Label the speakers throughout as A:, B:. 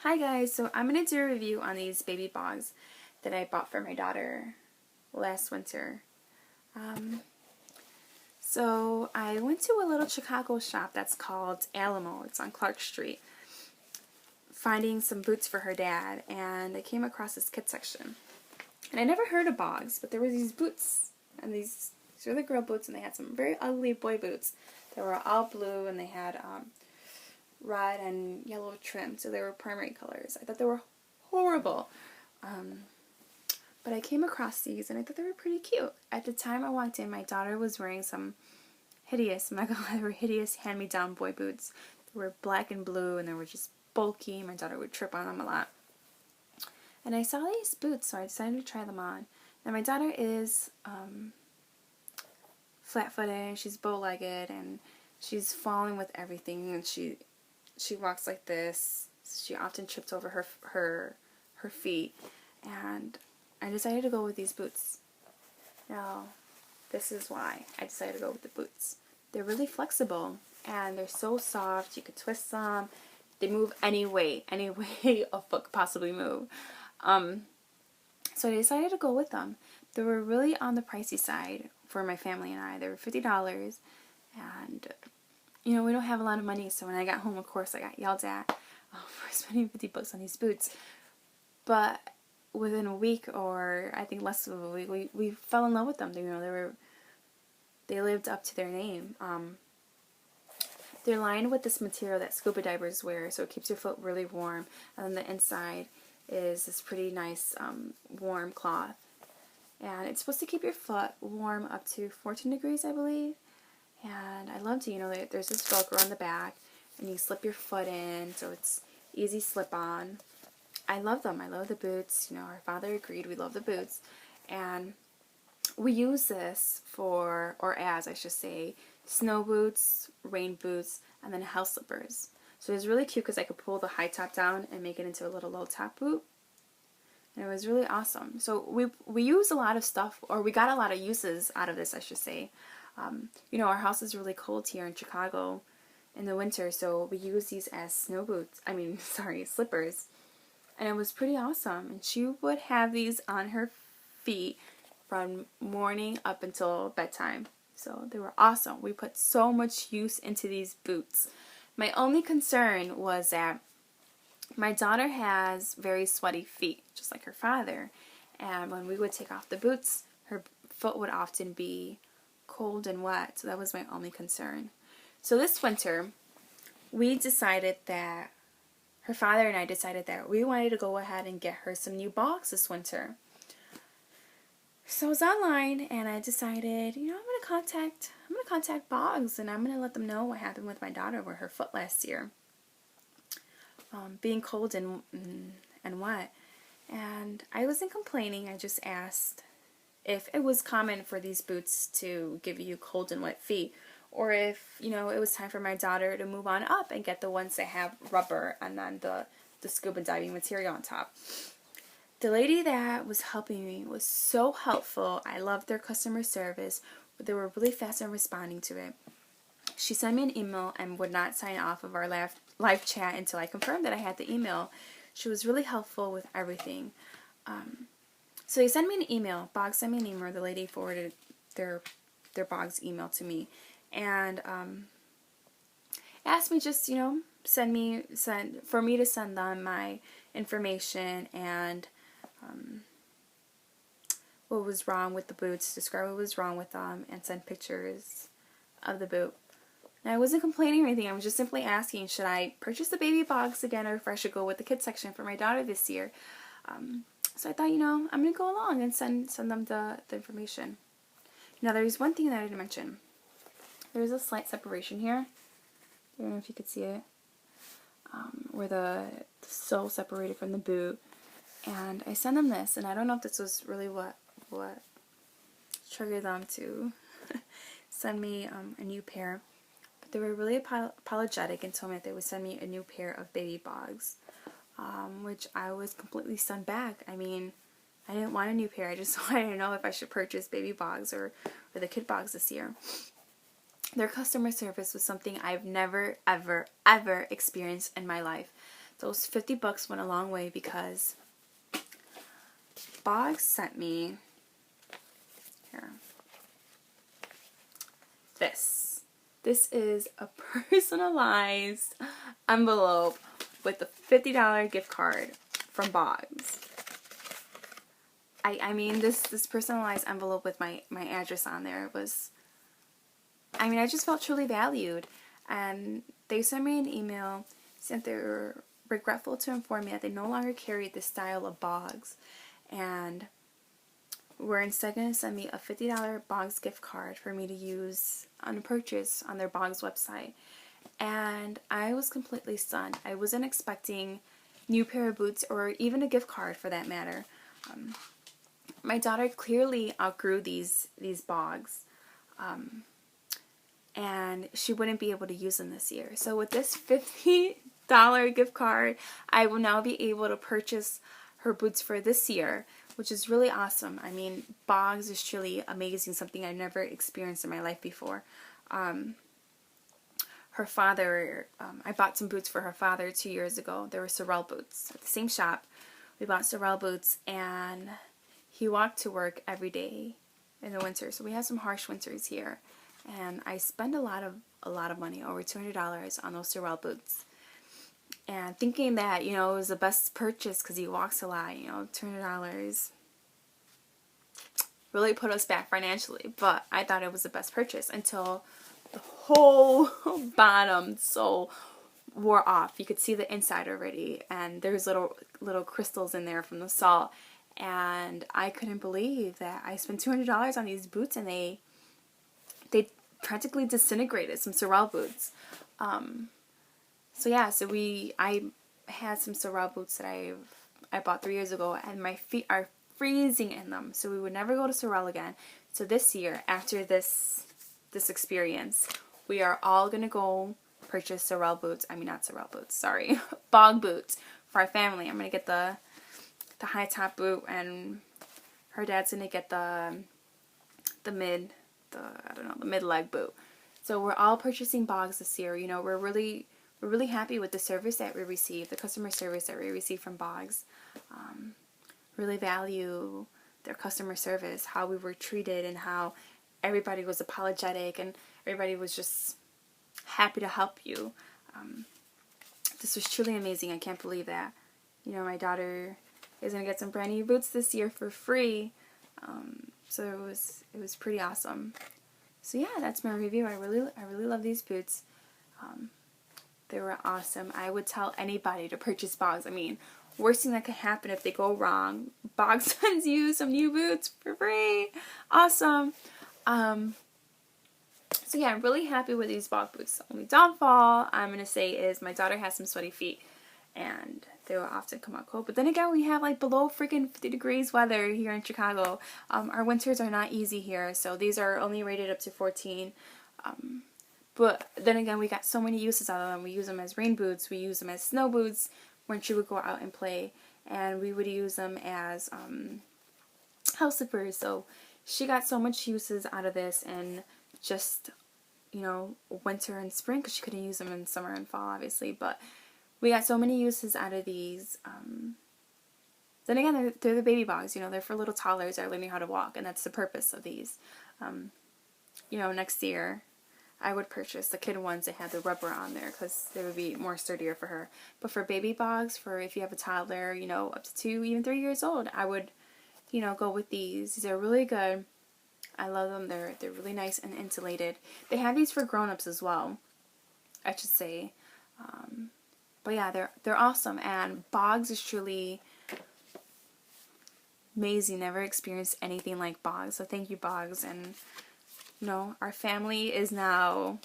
A: Hi guys, so I'm going to do a review on these baby bogs that I bought for my daughter last winter. So I went to a little Chicago shop that's called Alamo. It's on Clark Street, finding some boots for her dad, and I came across this kid section. And I never heard of Bogs, but there were these boots, and these were the girl boots, and they had some very ugly boy boots. They were all blue, and they had red and yellow trim, so they were primary colors. I thought they were horrible. But I came across these and I thought they were pretty cute. At the time I walked in, my daughter was wearing some hideous, I'm not gonna lie, they were hideous hand-me-down boy boots. They were black and blue and they were just bulky. My daughter would trip on them a lot. And I saw these boots, so I decided to try them on. Now my daughter is flat-footed, she's bow-legged, and she's falling with everything, and she walks like this. She often trips over her feet, and I decided to go with these boots. Now, this is why I decided to go with the boots. They're really flexible, and they're so soft. You could twist them. They move any way a foot could possibly move. So I decided to go with them. They were really on the pricey side for my family and I. They were $50, and you know, we don't have a lot of money, so when I got home, of course, I got yelled at for spending $50 on these boots. But within a week, or I think less of a week, we fell in love with them. You know, they lived up to their name. They're lined with this material that scuba divers wear, so it keeps your foot really warm. And then the inside is this pretty nice warm cloth. And it's supposed to keep your foot warm up to 14 degrees, I believe. And I loved it. You know, there's this Velcro on the back, and you slip your foot in, so it's easy slip on. I love them. I love the boots. You know, our father agreed. We love the boots. And we use this for, or as I should say, snow boots, rain boots, and then house slippers. So it was really cute because I could pull the high top down and make it into a little low top boot. And it was really awesome. So we use a lot of stuff, or we got a lot of uses out of this, I should say. You know, our house is really cold here in Chicago in the winter, so we use these as snow boots. Slippers. And it was pretty awesome. And she would have these on her feet from morning up until bedtime. So they were awesome. We put so much use into these boots. My only concern was that my daughter has very sweaty feet, just like her father. And when we would take off the boots, her foot would often be cold and wet. So that was my only concern. So this winter, her father and I decided that we wanted to go ahead and get her some new Bogs this winter. So I was online and I decided, you know, I'm gonna contact Bogs, and I'm gonna let them know what happened with my daughter with her foot last year, being cold and wet. And I wasn't complaining. I just asked if it was common for these boots to give you cold and wet feet, or if, you know, it was time for my daughter to move on up and get the ones that have rubber and then the scuba diving material on top. The lady that was helping me was so helpful. I loved their customer service. They were really fast in responding to it. She sent me an email and would not sign off of our live chat until I confirmed that I had the email. She was really helpful with everything. So they sent me an email. Bogs sent me an email. The lady forwarded their Bogs email to me, and asked me just, you know, for me to send them my information and what was wrong with the boots, describe what was wrong with them, and send pictures of the boot. And I wasn't complaining or anything. I was just simply asking, should I purchase the baby Bogs again, or if I should go with the kids section for my daughter this year. So I thought, you know, I'm going to go along and send them the information. Now, there's one thing that I didn't mention. There's a slight separation here. I don't know if you could see it. Where the sole separated from the boot. And I sent them this, and I don't know if this was really what triggered them to send me a new pair. But they were really apologetic and told me that they would send me a new pair of baby Bogs. Which I was completely stunned back. I mean, I didn't want a new pair. I just wanted to know if I should purchase baby Bogs or the kid Bogs this year. Their customer service was something I've never, ever, ever experienced in my life. those 50 bucks went a long way because Bogs sent me here. This. This is a personalized envelope with a $50 gift card from Bogs. I mean, this personalized envelope with my address on there was, I mean, I just felt truly valued. And they sent me an email, said they were regretful to inform me that they no longer carried this style of Bogs. And were instead going to send me a $50 Bogs gift card for me to use on a purchase on their Bogs website. And I was completely stunned. I wasn't expecting new pair of boots or even a gift card for that matter. My daughter clearly outgrew these Bogs, and she wouldn't be able to use them this year. So with this $50 gift card, I will now be able to purchase her boots for this year, which is really awesome. I mean, Bogs is truly amazing, something I've never experienced in my life before. Her father, I bought some boots for her father 2 years ago. They were sorel boots at the same shop. We bought sorel boots, and he walked to work every day in the winter. So we have some harsh winters here, and I spend a lot of money, over $200 on those sorel boots. And thinking that, you know, it was the best purchase because he walks a lot, you know, $200 really put us back financially. But I thought it was the best purchase until the whole bottom sole wore off. You could see the inside already, and there's little crystals in there from the salt. And I couldn't believe that I spent $200 on these boots, and they practically disintegrated, some sorel boots. So yeah, I had some sorel boots that I bought 3 years ago, and my feet are freezing in them. So we would never go to sorel again. So this year, after this experience, we are all gonna go purchase sorel boots. I mean, not sorel boots, sorry, bog boots for our family. I'm gonna get the high top boot, and her dad's gonna get the mid leg boot. So we're all purchasing Bogs this year. You know, we're really happy with the service that we receive, the customer service that we receive from Bogs. Really value their customer service, how we were treated, and how everybody was apologetic and everybody was just happy to help you. This was truly amazing. I can't believe that. You know, my daughter is gonna get some brand new boots this year for free. So it was pretty awesome. So yeah, that's my review. I really love these boots. They were awesome. I would tell anybody to purchase Bogs. I mean, worst thing that could happen if they go wrong, Bogs sends you some new boots for free. Awesome. So yeah, I'm really happy with these Bog boots. The only downfall I'm gonna say is my daughter has some sweaty feet, and they will often come out cold. But then again, we have like below freaking 50 degrees weather here in Chicago. Our winters are not easy here, so these are only rated up to 14. But then again, we got so many uses out of them. We use them as rain boots, we use them as snow boots when she would go out and play, and we would use them as house slippers. So she got so much uses out of this, and just, you know, winter and spring, because she couldn't use them in summer and fall, obviously. But we got so many uses out of these. Then again, they're the baby Bogs. You know, they're for little toddlers that are learning how to walk, and that's the purpose of these. You know, next year I would purchase the kid ones that had the rubber on there, because they would be more sturdier for her. But for baby Bogs, for if you have a toddler, you know, up to 2, even 3 years old, I would, you know, go with these. These are really good. I love them. They're really nice and insulated. They have these for grown-ups as well, I should say. But yeah, they're awesome, and Bogs is truly amazing. Never experienced anything like Bogs, so thank you, Bogs. And you know, our family is now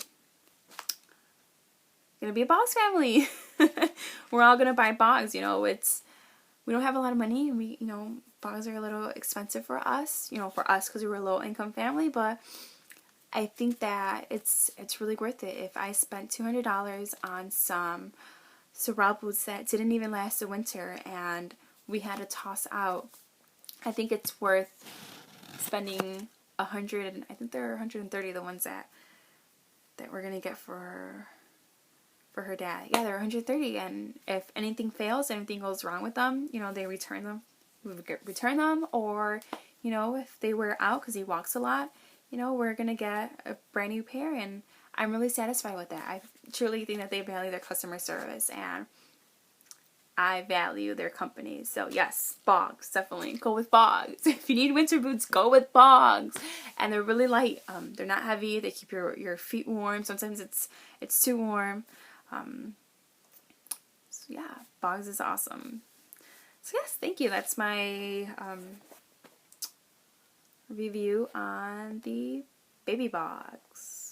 A: gonna be a Bogs family. We're all gonna buy Bogs. You know, we don't have a lot of money, and you know, Bogs are a little expensive for us. You know, for us because we're a low income family, but I think that it's really worth it. If I spent $200 on some sorel boots that didn't even last the winter, and we had to toss out, I think it's worth spending 100. I think there are 130 the ones that we're gonna get for for her dad. Yeah, they're 130, and if anything fails, anything goes wrong with them, you know, they return them. We would return them, or, you know, if they wear out because he walks a lot, you know, we're going to get a brand new pair, and I'm really satisfied with that. I truly think that they value their customer service, and I value their company. So yes, Bogs, definitely go with Bogs. If you need winter boots, go with Bogs. And they're really light. They're not heavy. They keep your feet warm. Sometimes it's too warm. So yeah, Bogs is awesome. So yes, thank you. That's my review on the baby Bogs.